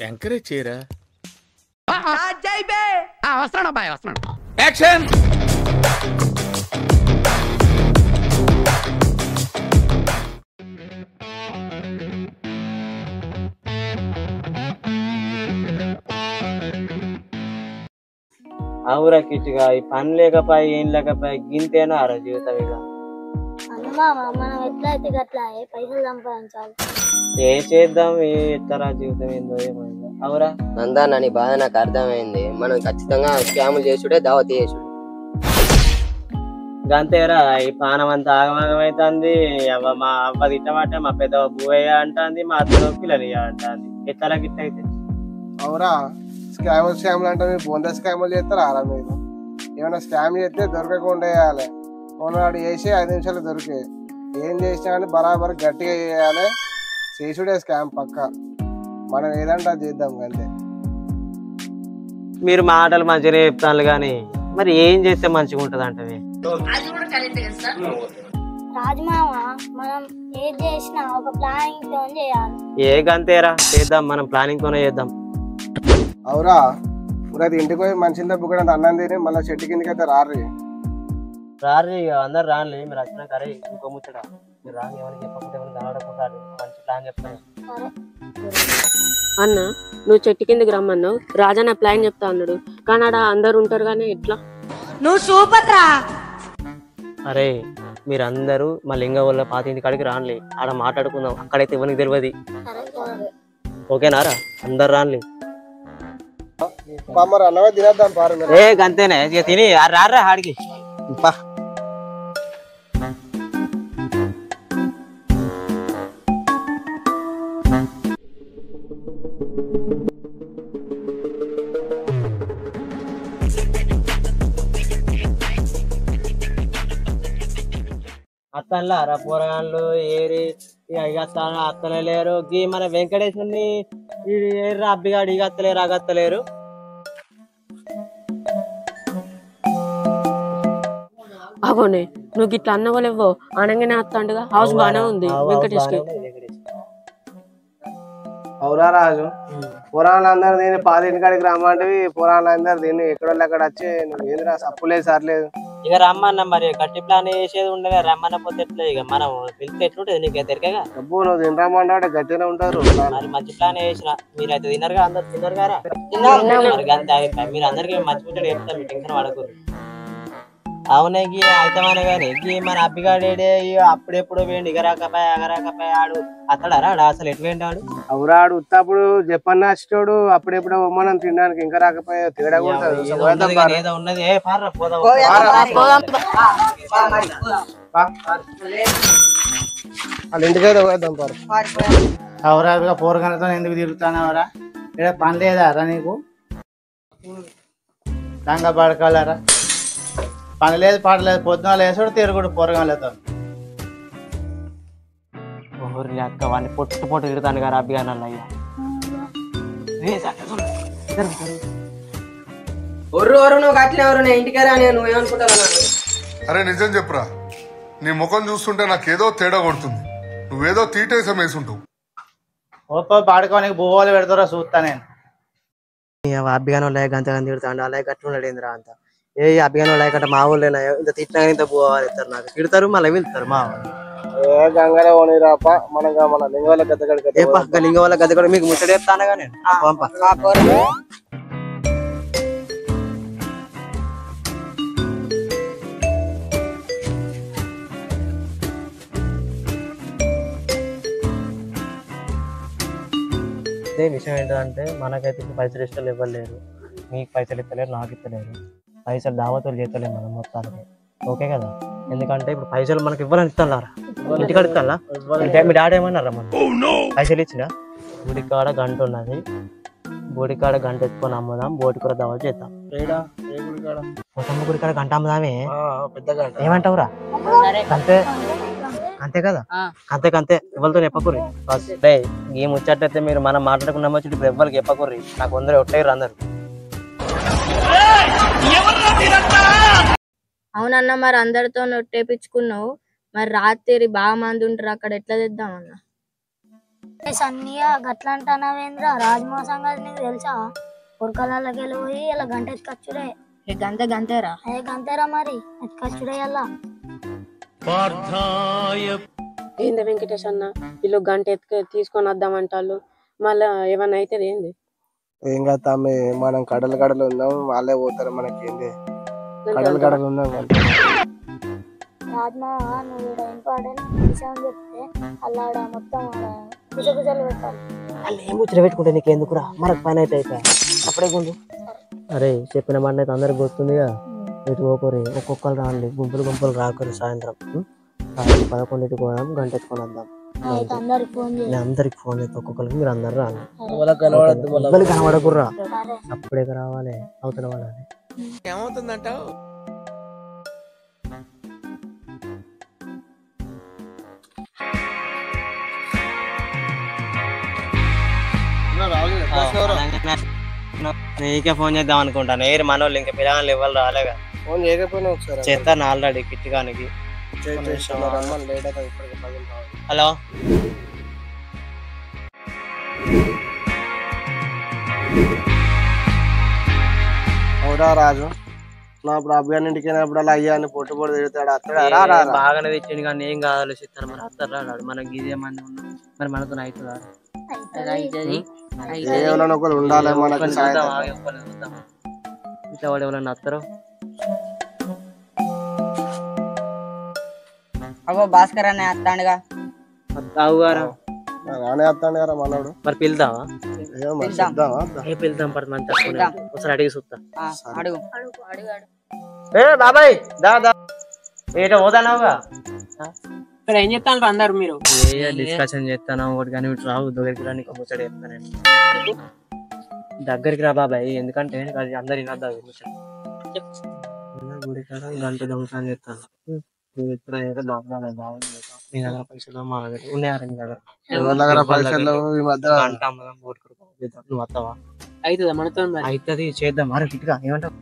Encourage చేయరా. వస్తున్నాడు అబ్బాయి వస్తున్నాడు. యాక్షన్. అవురా కిట్టుగా ఈ పని లేకపోయి ఏం లేకపోయి గింతేనా ఆరా జీవితం ఇక మనం ఎట్లయితే గట్లా పైసలు సంపాదించాలి. ఏం చేద్దాం ఎట్లా జీవితం ఏందో ఏమైందో. అవురా నందా నీ బాధ నాకు అర్థమైంది. మనం ఖచ్చితంగా స్కాములు చేసుడే దావత్ చేసుడు. గంతేరా ఈ పానం అంతా ఆగమాగమైతుంది. మా అవ్వ తిట్టమంటే మా పెద్ద బువ్వయ్య అంటుంది, మా అత్త పిల్లనియ అంటుంది. ఎట్లా గిట్ట అయితే అవురా స్కాములు అంటే మీరు బొంద స్కాములు చేస్తారా అలా మీరు? ఏమైనా స్కామ్ చేస్తే దొరకకుండా వేయాలి. మొన్ననాడు చేసి 5 నిమిషాలు దొరికే. ఏం చేసినా కానీ బరాబర్ గట్టిగా చేయాలి. చేసుడే స్కామ్ పక్క. మనం ఏదంటే అది చేద్దాం అంతే. మీరు మాటలు మంచిగా చెప్తాను కానీ మరి ఏం చేస్తే మంచిగా ఉంటది అంటే రాజమామ మనం ఏది చేసినా ఒక ప్లానింగ్ తో చేయాలి. ఏ గంతేరా చేద్దాం, మనం ప్లానింగ్ తోనే చేద్దాం. అవురా ఊరైతే ఇంటికి పోయి మంచిగా బుగ్గడంత అన్నం తిని మళ్ళీ చెట్టు కిందకి అయితే రారి. రారు అందరు రానులే. మీరు వచ్చినా కరే ఇంకో ముచ్చట మీరు రాని ఎవరికి చెప్పకపోతే ఎవరికి కనబడకుంటారు. మంచి ప్లాన్ చెప్తాను. అన్న నువ్వు చెట్టు కిందకి రమ్మన్నావు, రాజా నా ప్లాన్ చెప్తా అన్నాడు. కానీ ఆడ అందరు ఉంటారు కానీ ఎట్లా? నువ్వు సూపర్ రా. అరే మీరందరూ మా లింగ వాళ్ళ పాత ఇంటి కాడికి రానులే, ఆడ మాట్లాడుకుందాం. అక్కడైతే ఎవరికి తెలియదు. ఓకేనారా? అందరు రానులే. మరి అన్నమే తినేద్దాం పారు. ఏ గంతేనే తిని రారా ఆడికి. అత్తన్లా రా పోరగాళ్ళు ఏరి అత్తనే లేరు. గీ మన వెంకటేశ్వరుని ఏర్రా అబ్బిగాడు ఇక అత్తలేరు అగత్తలేరు. అగోనే నువ్వు ఇట్లా అన్నవాళ్ళెవ్వో అనగానే అత్తండుగా. హౌస్ బానే ఉంది వెంకటేష్ కి. అవురా రాజు పురాణాలందరూ దీన్ని పాత ఇంటి కాడికి రమ్మంటే పురాణాలందరూ దీన్ని ఎక్కడోళ్ళు అక్కడ వచ్చి నువ్వు ఏందిరా సప్పులేదు సర్లేదు. ఇక రమ్మన్న మరి గట్టి ప్లాన్ వేసేది ఉండగా రమ్మన్న పోతే ఎట్లా? ఇక మనం పిలిస్తే ఎట్లుంటది నీకు తెరకగా? డబ్బు నువ్వు తినరమ్మంటే గట్టిగానే ఉంటారు. మరి మంచి ప్లాన్ వేసిన మీరైతే తిన్నారుగా, అందరు తిన్నారుగారా? మీరు అందరికి మంచి ముచ్చట చెప్తారు, మీ టెన్షన్ పడకూడదు. అవునే గీ అయితమనే గానీ గీ మన అబ్బిగాడే అప్పుడెప్పుడు వేయండి ఎగరాకపాయ ఆడు అత్తడారా అసలు ఎటు వేయండి అవురాడు ఉత్తప్పుడు చెప్పన్న వచ్చాడు అప్పుడెప్పుడు మనం తినడానికి ఇంకా రాకపోయా తేడా ఏదో ఉన్నది. వాళ్ళ ఇంటికైతే పోయేద్దాం పారు. అవరా పోరగాలతో ఎందుకు తిరుగుతానవరా? ఇక్కడ పని లేదారా నీకు? దంగ పడకాలరా? పని లేదు పాడలేదు, పొద్దున వేసాడు తిరుగుడు పోరగాలతో. అక్క వాడిని పొట్టు పొట్టు తిడతాను గారు అబ్బిగానల్ల. నువ్వు గట్లే ఎవరు ఇంటికి రా. నేను ఏమనుకుంటాను? అరే నిజం చెప్పురా, నీ ముఖం చూస్తుంటే నాకేదో తేడా కొడుతుంది. నువ్వేదో తీటేసం వేసుంటావు. ఓపో పాడుకోనికి బువ్వలు పెడతారా చూస్తా నేను. అబ్బిగానో లేక అంత తిడతాడు అలాగే గట్లున్నాడు ఏందిరా అంత. ఏ అబ్బిగానో లేకంటే మా ఊళ్ళో ఇంత తిట్టినా ఇంత పోవాలి ఇస్తారు, నాకు తిడతారు మళ్ళీ వెళ్తారు మా వాళ్ళు. ఏ గంగలో పోనీరాప మనగా మన లింగవాళ్ళ గద్దెగడ ఏ పక్క లింగవాళ్ళ గద్దె కూడా మీకు ముచ్చట చెప్తానగా నేను. అదే విషయం ఏంటంటే మనకైతే ఇప్పుడు పైసలు ఇష్టం ఇవ్వలేరు, మీకు పైసలు ఇస్తలేరు, నాకు ఇస్తలేరు. పైసలు దావతులు చేస్తలేము మనం మొత్తానికి. ఓకే కదా? ఎందుకంటే ఇప్పుడు పైసలు మనకి ఇవ్వాలని ఇస్తాను ఇంటికాడ ఇస్తాను. మీ డాడీ ఏమన్నారా మనం పైసలు ఇచ్చిన గుడికాడ గంట ఉన్నది, గుడికాడ గంట ఎత్తుకొని అమ్ముదాం, బోటి కూర దావా చేద్దాం. మొత్తమ్మ గుడికాడ గంట అమ్ముదామే. ఏమంటావురా? అంతే అంతే కదా? అంతే ఎవరితో చెప్పకూర్రి. ఈ ముచ్చట్లయితే మీరు మనం మాట్లాడుకున్న ముచ్చట ఇప్పుడు ఎవరికి చెప్పకూర్రి. నాకు అందరూ ఒట్టేరు అందరు. అవునన్నా మరి అందరితో నొట్టేపించుకున్నావు, మరి రాత్రి బాగా మంది ఉంటారు అక్కడ ఎట్లా తెద్దామన్నా? సన్నీగా గట్ల అంటావేంద్ర రాజ్మా సంగతి నీకు తెలుసా? ఉరకలకి వెళ్ళి ఇలా గంట ఎత్తుకొచ్చుడే. గంతేరా అదే గంతేరా మరి ఎత్తుకొచ్చుడే అలా. ఏంది వెంకటేష్ అన్న వీళ్ళు గంట తీసుకొని వద్దామంటాళ్ళు, మళ్ళా ఏమన్నా అయితే ఏంది? ఏం కాదు తమ్మి, మనం కడలు ఉందాం, వాళ్ళే పోతారు, మనకేంది కడలు ఉందాం. రాజ్మా నువ్వు ఇక్కడ ఇంపార్టెంట్ విషయం చెప్తే అలా మొత్తం గుజగుజలు పెట్టాలి. వాళ్ళు ఏం ముచ్చట పెట్టుకుంటే నీకు ఎందుకురా, మనకు పని అయితే అయిపోయా అప్పుడే గుండు. అరే చెప్పిన మాట అయితే అందరికి గుర్తుందిగా, ఇటు పోకరి ఒక్కొక్కరు రాండి, గుంపులు రాకరు. సాయంత్రం 11కి పోదాం, గంట ఎత్తుకొని వద్దాం. అందరికి ఫోన్ చేయాలి. నేను అందరికి ఫోన్ చేస్తే ఒక్కొక్కరికి మీరు అందరు రాండి, కనబడకుర్రా, అప్పుడే రావాలి, అవతల వాళ్ళని. ఏమవుతుందంటావు? నీకే ఫోన్ చేద్దాం అనుకుంటాను. ఏరు మనోళ్ళు ఇంకా పిల్లగాళ్ళు ఇవ్వాలి రాలేగా. ఫోన్ చేయకపోయినా ఒకసారి చేస్తాను ఆల్రెడీ కిట్టిగానికి. హలో అవునా రాజు, నా ఇప్పుడు అబ్బాయి ఇంటికి వెళ్ళినప్పుడు అలా అయ్యా అని పొట్టు తిరుగుతాడు, అత్తడా? బాగానే తెచ్చిండు కానీ ఏం కాదు చెప్తాను. మరి అత్తరు రాడు, మనకి ఇదే మంది ఉన్నాం, మరి మనతో అవుతుందా? ఎవరైనా ఒకరు ఉండాలి మనకు. ఇట్లా వాడు ఎవరన్నా అత్తరు. అగో భాస్కర్ అనే అత్తాడుగా. తాగుగారా నానే వస్తాడు కదా మనోడు. మరి పిలుతావా? చెప్దామా? పిలుతాం పడుతుంది తక్కువ, ఒకసారి అడిగి చూస్తా. అడుగు ఏ బాబాయ్ దా ఏటో పోతానావుగా. ఇక్కడ ఏం చెప్తాను అందరు మీరు? డిస్కషన్ చేస్తాను ఒకటి, కానీ ఇటు రావు దగ్గరికి రా, నీకు ముచ్చట చెప్తాను. దగ్గరికి రా బాబాయ్, ఎందుకంటే అది అందరు వినద్దు. గుడి కాడ గంట దొంగతనం చేస్తాను. పైసలు మా దగ్గర ఉన్నాయారా? నీ దగ్గర గంట అమ్మదాం, నువ్వు వస్తావా? అవుతుందా మనతో? అవుతుంది, చేద్దాం. మరి గిట్గా ఏమంటావు?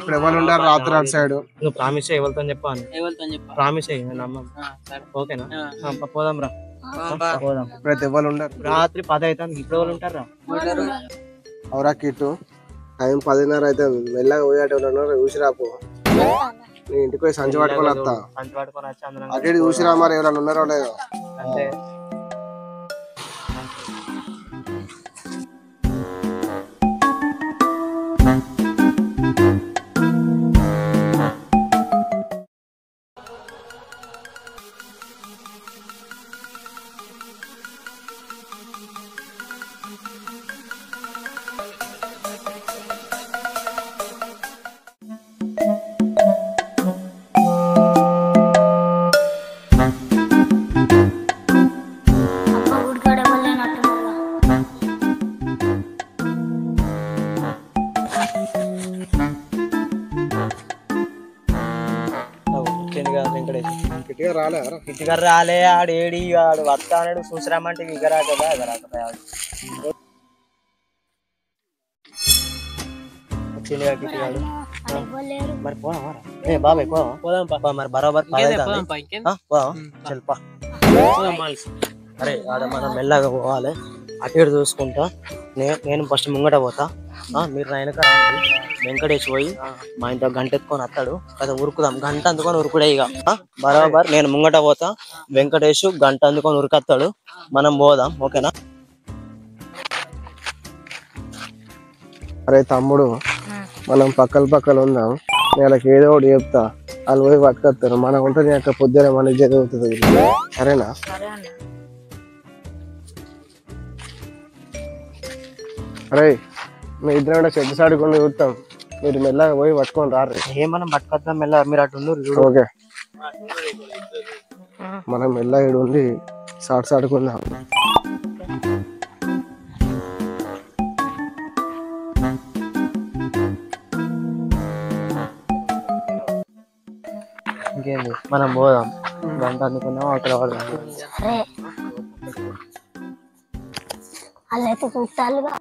ఇప్పుడు ఎవరు ఉండారు రాత్రి అటు సైడ్? నువ్వు ప్రామిస్ ఎవరితో చెప్పాను? ప్రామిస్ నమ్మం. ఓకేనా? పోదాం రా, పోదాం. ఇప్పుడైతే ఎవరు ఉండరు. రాత్రి 10 అవుతుంది, ఇప్పుడు ఎవరు ఉంటారా? అవురా కిట్టు, టైం 10:30 అయితే మెల్లగా పోయేటోళ్ళు చూసిరాపో. నీ ఇంటికి పోయి సంచి పట్టుకొని వస్తా. సంచి పట్టుకొని వచ్చి అందరం అటు చూసిరా, మరి ఎవరైనా ఉన్నారో లేదో. అంటే ఇటుగా రాలే, ఆడు ఏడి ఆడు వస్తా అన్నాడు. చూసిరామంటే ఇగరాకదా ఎగరాకపోయాడు. వచ్చిందిగా గిట్టిగాడు. మరి పోదామా? ఏ బాబాయ్ పోదాం. మరి బరాబర్ చెల్పా. అరే ఆడ మనం మెల్లగా పోవాలి, అటు ఇటు చూసుకుంటా. నేను ఫస్ట్ ముంగట పోతా, మీరు నా వెనక రాండి. వెంకటేష్ పోయి మా ఇంట్లో గంట ఎత్తుకొని వస్తాడు కదా, ఉరుకుదాం. గంట అందుకొని ఉరుకుడే ఇక బరాబర్. నేను ముంగట పోతా, వెంకటేష్ గంట అందుకొని ఉరికొస్తాడు, మనం పోదాం. ఓకేనా? అరే తమ్ముడు, మనం పక్కల ఉందాం. వాళ్ళకి ఏదో ఒకటి చెప్తా, వాళ్ళు పోయి పట్టుకొస్తారు. మనం ఉంటుంది అక్కడ పొద్దున మన చదువుతుంది. సరేనా? అరే మీ ఇద్దరు కూడా చెట్టు సాడుకొని చూస్తాం, మీరు మెల్లగా పోయి పట్టుకొని రారు. మనం పట్టుకొద్దాం మెల్ల, మీరు అటు ఉండు. ఓకే, మనం మెల్లగా ఇక్కడ ఉండి సాడుకుందాం. ఇంకేంది, మనం పోదాం. గంట అందుకున్నాం, అక్కడ పడదాం. వాళ్ళైతే చూస్తారుగా.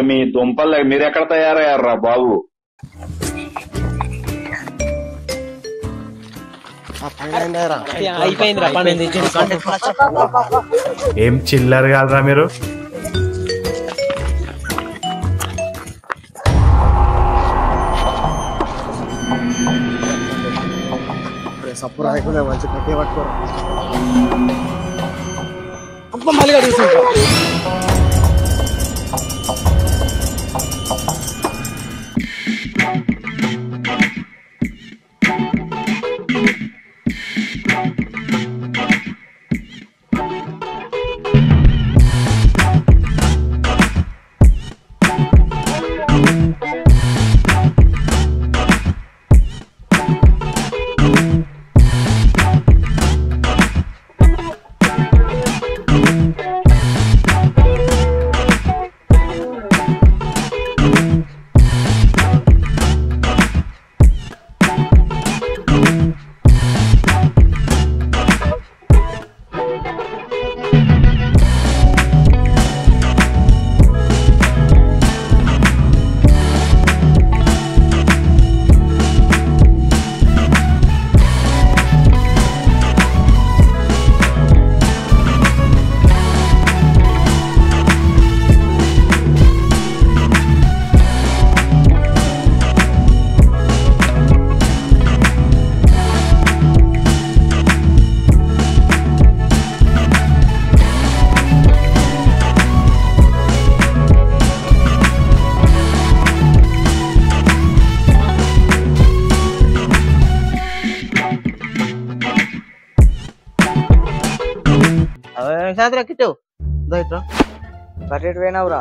ఓరి మీ దుంపలు మీరెక్కడ తయారయ్యారా బాబు? ఏం చిల్లర కాదురా మీరు. సప్పు రాయకుండా మంచి కట్టే పట్టుకోరా. మళ్ళీ అడుగుతుంది.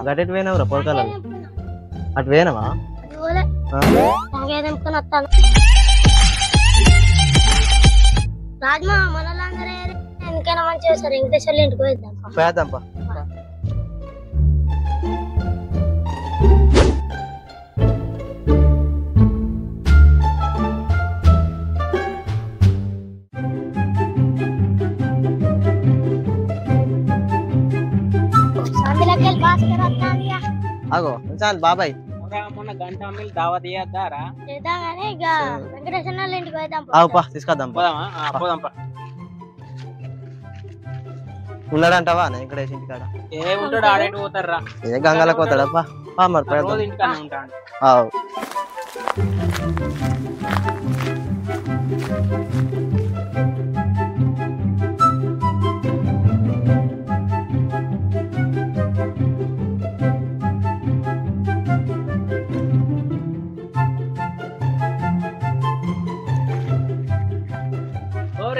గట్టెట్ పోయినావురా పొరకాల అటు పోయినావా? రాజ్మా మనలందరూ ఎందుకైనా మంచిగా సార్ వెంకటేశ్వర్లు ఇంటికి పోయేద్దాంపా. అగో చాలు బాబాయ్ మొన్న గంట అమ్మిలు దావత్ ఇయ్యద్దారా? చేద్దామని ఇక వెంకటేశ్వర్లు ఇంటికి పోయేద్దాం. అవుపా తీసుకొద్దాం. పోదాంపా. ఉన్నాడంటావా వెంకటేష్ ఇంటికాడ? ఏముంటాడు ఆడేటి పోతారా? ఏ గంగాలకు పోతాడప్పా. మరి రోజు ఇంటికానే ఉంటాడు.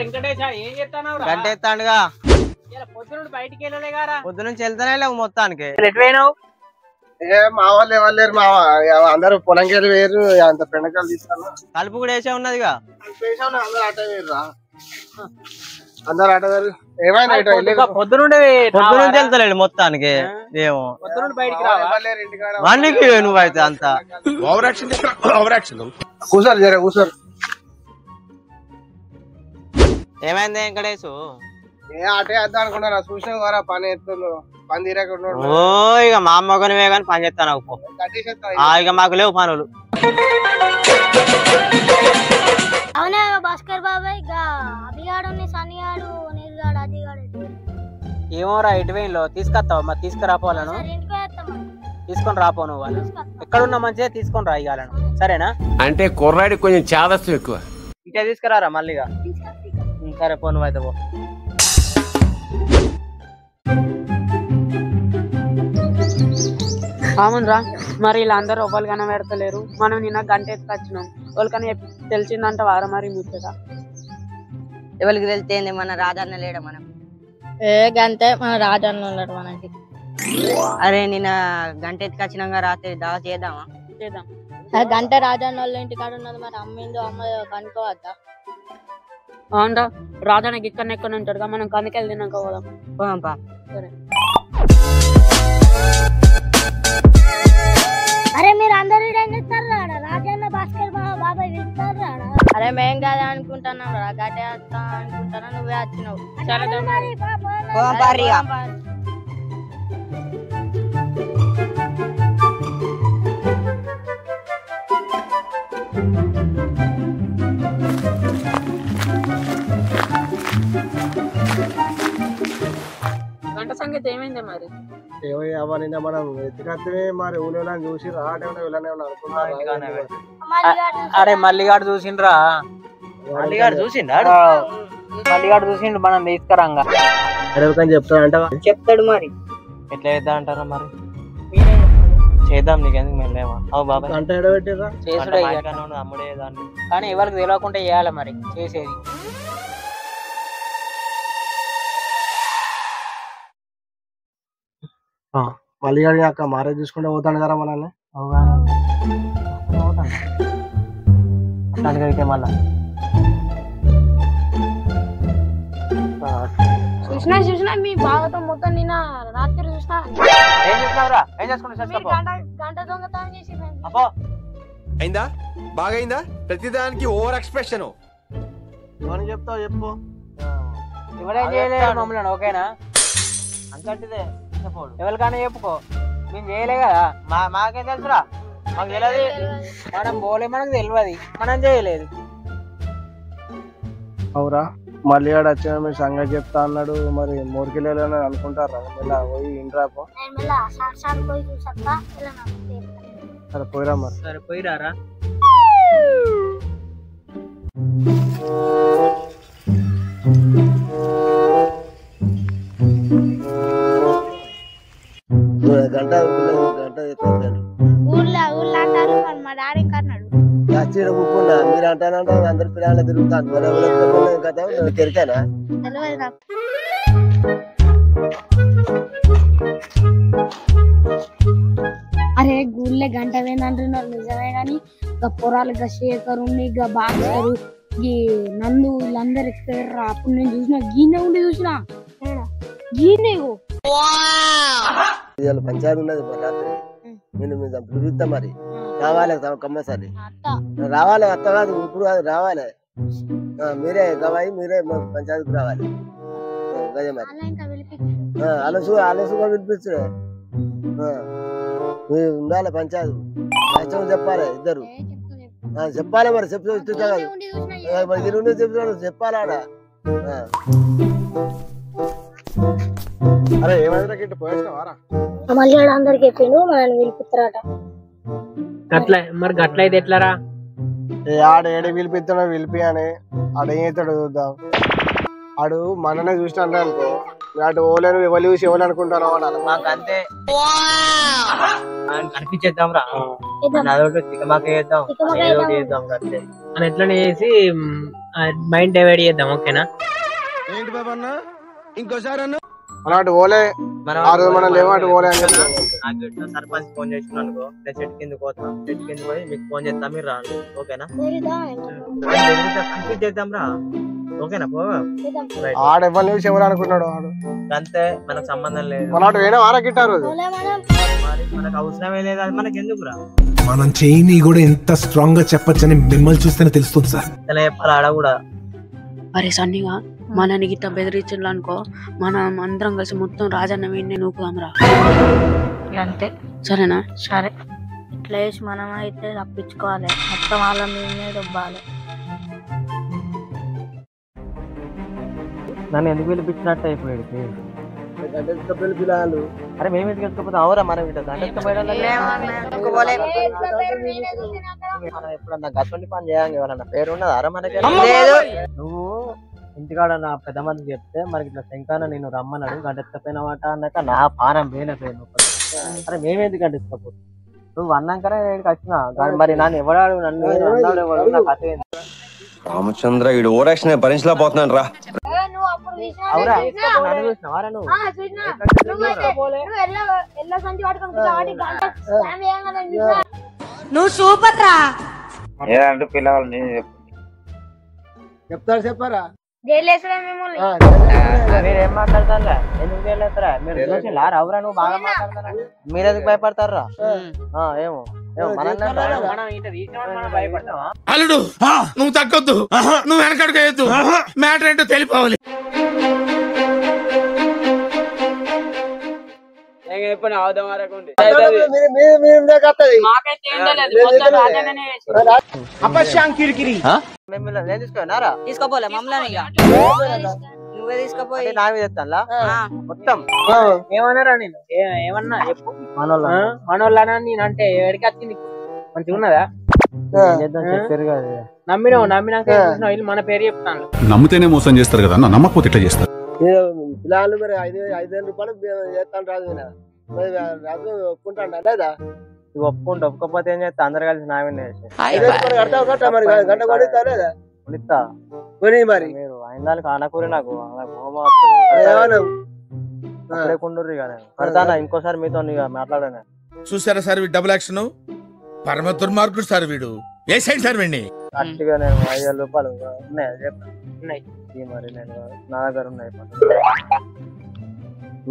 వెంకటేశ ఏం చెప్తాను? గంట ఎత్తాడుగా. పొద్దున బయటికి వెళ్ళలే గారా? పొద్దు నుంచి వెళ్తానే లేవు మొత్తానికి. ఎటువైనావు? మా వాళ్ళు ఎవరు లేరు మా అందరూ పొలంకి వెళ్ళి వేరు. అంత పెండకాయలు తీస్తాను. కలుపు కూడా వేసే ఉన్నదిగా. అందరు ఆట వేరురా. అందరు ఆట వేరు. ఏమైనా పొద్దు నుంచి వెళ్తలేడు మొత్తానికి. ఏమో పొద్దున బయటికి రావా? వానికి నువ్వైతే అంత కూర్చోరు జర కూర్చోరు. ఏమైంది వెంకటేశు? ఏ ఆటే వేద్దాం అనుకున్నా. చూసిన వారా పని ఎత్తులు పని తీరకుండా. ఓ ఇక మా అమ్మగానే కానీ పని చేస్తాను. ఇక మాకు లేవు పనులు. అవునా భాస్కర్ బాబాయ్? ఇక అభిగాడు సన్నిగాడు నీరుగాడు అదిగాడు ఏమోరా ఎటువైన్లో తీసుకొస్తావా? మరి తీసుకురాపోవాలను తీసుకొని రాపో. నువ్వు వాళ్ళు ఎక్కడున్నా మంచిగా తీసుకొని రా ఇవ్వాలను. సరేనా? అంటే కుర్రాడి కొంచెం చాదస్తం ఎక్కువ. ఇటే తీసుకురారా మళ్ళీగా. సరే పో నువ్వైతే పో. అవునరా, మరి వీళ్ళందరూ ఒకళ్ళు కనబెడతలేరు. మనం నిన్న గంట ఎత్తుకొచ్చినాం. వాళ్ళకని తెలిసిందంట వారా మరి ముచ్చట? ఎవరికి తెలితే మన రాజన్న లేడా? మనం ఏ గంటే మన రాజన్న ఉన్నాడు మనకి. అరే నిన్న గంట ఎత్తుకొచ్చినాక రాత్రి దావా చేద్దామా? చేద్దాం. గంట రాజన్న వాళ్ళ ఇంటికాడ ఉన్నది. మరి అమ్మిందో అమ్మ కనుకోవద్దా? అవునరా, రాజన్నకి ఇక్కడ ఎక్కడ ఉంటాడుగా. మనం కందుకెళ్ళి తిన్నాక పోదాం. పోదాంపా. సరే. అరే మీరు అందరూ ఏం చేస్తారు? రాజన్న భాస్కర్ బాబాయ్ వెళ్తారు. అరే మేం కాదే అనుకుంటున్నాం రా. గట్టే అనుకుంటున్నా. నువ్వే వచ్చినావు. సరే గంట సంగతి ఏమైంది మరి? ఏమో నిన్న మనం ఎత్తుకత్తమే మరి ఊళ్ళో చూసి రావడం వెళ్ళనే అనుకున్నా. అరే మల్లిగాడు చూసిండ్రా, మల్లిగాడు చూసిండా? మల్లిగాడు చూసిండు మనం తీసుకురాంగా. అడగకని చెప్తాడు అంట, చెప్తాడు మరి. ఎట్లా చేద్దాం అంటారా మరి? చేద్దాం, నీకెందుకు మేము లేవా? అవు బాబాయ్ గంట ఎడబెట్టిరా చేసుడే అమ్ముడే దాన్ని, కానీ ఎవరికి తెలియకుండా చేయాలి మరి చేసేది. మళ్ళీ అక్క మారే చూసుకుంటే పోతాను కదా మనల్ని. అయితే మళ్ళా చూసినా మీ బావతో మొత్తం నిన్న రాత్రి చూసినా. ఏం చేసినావురా? ఏం చేసుకుంటా గంట దొంగతనం చేసి అయిందా? బాగైందా? ప్రతిదానికి ఓవర్ ఎక్స్ప్రెషన్. ఏమని చెప్తావు చెప్పు. ఎవరేం చేయలేదు మమ్మల్ని, ఓకేనా? అంతటిదే ఎవరికైనా చెప్పుకో, మేము చేయలే కదా. మాకేం తెలుసురా? మాకు తెలియదు, మనం పోలే, మనకు తెలియదు, మనం చేయలేదు. అవురా మళ్ళీ వచ్చిన మీరు సంగతి చెప్తా అన్నాడు. మరి మూడుకిలో అనుకుంటారా? ఇలా పోయి ఇంట్రాపో. సరే పోయిరా మరి. సరే పోయిరారా. గంట ఊర్లో అంటారు మా డాడీ ఇంకా అన్నాడు. కూకుండా మీరు అంటానంటే అందరి పిల్లలు తిరుగుతాను. కదా కెరికానా తెలియదు నాకు. అరే గుళ్ళే గంట వేనంటున్నారు నిజమే గాని పొరాలు శేఖర్ ఉండి బాక్సరు ఈ నందు వీళ్ళందరు ఎక్కడ అప్పుడు నేను చూసిన గీనే ఉండి చూసిన గీనే పంచాయతీ ఉన్నది రాత్రి నేను పిలుపుతా మరి రావాలి కంపల్సరీ రావాలి. అత్త కాదు ఇప్పుడు కాదు రావాలి. మీరే గవాయి మీరే పంచాయతీకి రావాలి. గదే మరి అలసుగా పిలిపించే ఉండాలి. పంచాయతీ కష్టం చెప్పాలి ఇద్దరు చెప్పాలి. మరి చెప్తా కాదు మరి ఇల్లు చెప్తాడు చెప్పాలి ఆడ. అరే ఏమైనా పోయేసినావారా? మళ్ళీ అందరికి చెప్పిండు మనల్ని పిలిపిస్తారట. గట్ల మరి గట్ల అయితే ఎట్లారా? ఆడ ఏడ పిలిపిస్తాడో పిలిపి అని ఆడ ఏం చేస్తాడో చూద్దాం. ఆడు మననే చూసినా అంటే అనుకో అటు ఓలేను ఎవరు చూసి ఎవరు అనుకుంటారో మాకు అంతే అనిపించేద్దాం రా. చేద్దాం అని ఎట్లనే చేసి మైండ్ డైవర్ట్ చేద్దాం. ఓకేనా? ఏంటి బాబా అన్న ఇంకోసారి అన్న అటు ఓలే మనం లేవు అటు ఓలే అని చెప్తాం. సర్పంచ్ ఫోన్ చేసిన అనుకో నేను చెట్టు కిందకి పోతాం. చెట్టు కింద పోయి మీకు ఫోన్ చేస్తాం, మీరు రాండి. ఓకేనా? కన్ఫ్యూజ్ చేద్దాం రా. ఓకేనా? ఆడ ఎవరు చూసి ఎవరు అనుకున్నాడు ఆడు అంతే. మనకు సంబంధం లేదు. మన అటు వేరే వారకిట్టారు మనకు అవసరమే లేదు. అది మనకి ఎందుకు రా? మనం చేయని కూడా ఎంత స్ట్రాంగ్ గా చెప్పొచ్చని మిమ్మల్ని చూస్తేనే తెలుస్తుంది సార్. ఇలా చెప్పాలి ఆడ కూడా. అరే సన్నిగా మనని గిట్ట బెదిరించారు అనుకో, మనం అందరం కలిసి మొత్తం రాజన్న వీడిని నూకుదాంరా. అంతే సరేనా? సరే. ఇట్లా వేసి మనం అయితే తప్పించుకోవాలి, మొత్తం వాళ్ళ మీదనే దొబ్బాలి. నన్ను ఎందుకు పిలిపించినట్టు ఇప్పుడు పిల్లలు. అరే మేము ఎందుకు ఎత్తుకపోతాం? అవురా మనం ఎప్పుడన్నా గటువంటి పని చేయాలి. ఎవరన్నా పేరు ఉన్నదా అరా మనకి? నువ్వు ఇంటికాడ నా పెద్ద మందికి చెప్తే మనకి ఇట్లా శంకాన నేను రమ్మన్నాడు గంట ఎత్తపోయినమాట అన్నాక నా పానం వేయలేదు. అరే మేమేందుకు గంట ఎత్తకపో? నువ్వు అన్నాకనే నేను వచ్చిన మరి నన్ను ఎవడాడు నన్ను రామచంద్ర వీడు ఓరాక్షన్ భరించలేకపోతున్నాను రా. అవురా నన్ను చూసినావారా? నువ్వు సూపర్ రా. ఏదంటే పిల్లవాళ్ళు చెప్తారు చెప్పారా? మీరేం మాట్లాడతారా? ఎందుకు చేయలేస్తారా? మీరు చూసిరా? అవురా నువ్వు బాగా మాట్లాడతారా? మీరు ఎందుకు భయపడతారా? ఏమో అల్లుడు నువ్వు తగ్గొద్దు, నువ్వు వెనకడుకోవద్దు, మ్యాటర్ ఏంటో తెలిపోవాలి. ఎప్పుడు అవుదాం వరకుండి తీసుకోపోలే మమ్మల్ని నువ్వే తీసుకపోయి నా మీద ఎత్తాలా మొత్తం ఏమన్నారా నేను ఏమన్నా చెప్పు మనోళ్ళనా నేనంటే ఎడికి వచ్చింది మంచిగా ఉన్నదా చెప్పారు కదా నమ్మినాక వీళ్ళు మన పేరు చెప్తాను నమ్మితేనే మోసం చేస్తారు కదా నమ్మకపోతే ఎట్లా చేస్తారు పిల్లలు మరి 5,000 రూపాయలు చేస్తాను రాజు ఒప్పుకుంటాను లేదా ఒప్పుకుంటా ఒప్పుకోకపోతే ఏం చేస్తా అందరు కలిసి నా మీద మరి మీరు అయిన దానికి అనకూరి నాకు కుండ్రి కడతానా ఇంకోసారి మీతో మాట్లాడాను చూసారా సార్ వీడు డబుల్ యాక్షన్ పరమ దుర్మార్గుడు సార్ వీడు ఏ సైడ్ సార్ వీడిని అట్టుగా నేను 5,000 రూపాయలు ఉన్నాయి చెప్పండి మరి నేను నా దగ్గర ఉన్నాయి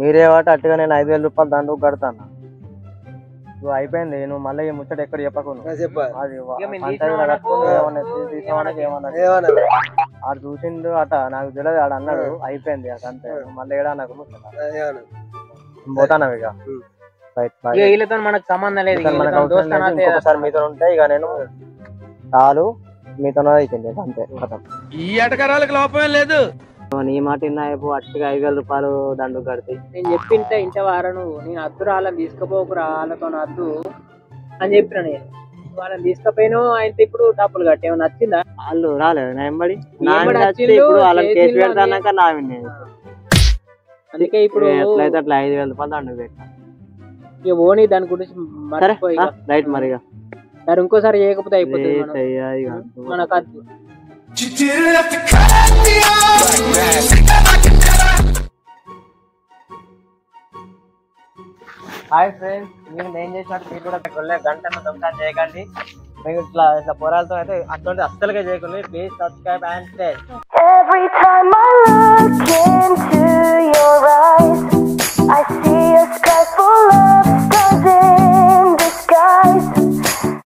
మీరే వాటి అట్టుగా నేను 5,000 రూపాయలు దాంట్లో కడతాను నువ్వు అయిపోయింది నువ్వు మళ్ళీ ఈ ముచ్చట ఎక్కడ చెప్పకుండా ఆడు చూసిండు అట నాకు తెలియదు ఆడు అన్నాడు అయిపోయింది అంతే మళ్ళీ ఏడా నాకు పోతాను ఇక వీళ్ళతో మనకు సంబంధం లేదు ఇంకొకసారి మీతో ఉంటే ఇక నేను చాలు మీతోనే అయిపోయింది అంతే ఈ ఆటగారాలకు లోపమే లేదు నీ మాట అయిపో అట్టుగా 5,000 రూపాయలు దండు కడితే నేను చెప్పింటే ఇంత వారా నువ్వు నేను అద్దు వాళ్ళని తీసుకుపోకురా వాళ్ళతో అద్దు అని చెప్పిన నేను వాళ్ళని తీసుకుపోయినా ఆయన ఇప్పుడు డబ్బులు కట్టి ఏమైనా నచ్చిందా వాళ్ళు రాలేదు నా ఎంబడి ఇప్పుడు వాళ్ళని కేసు పెడతాక నా అందుకే ఇప్పుడు ఎట్లయితే అట్లా 5,000 రూపాయలు దండు పెట్టా ఇక ఓని దాని గురించి మర్చిపోయి రైట్ మరిగా సరే ఇంకోసారి చేయకపోతే అయిపోతుంది మనకు అద్దు హాయ్ ఫ్రెండ్స్ నేను ఏం చేసినట్టు మీరు కూడా గంట దొంగతనం చేయకండి మీకు ఇట్లా పోరాలతో అయితే అటువంటి అస్సలుగా చేయకండి ప్లీజ్ సబ్స్క్రైబ్ అండ్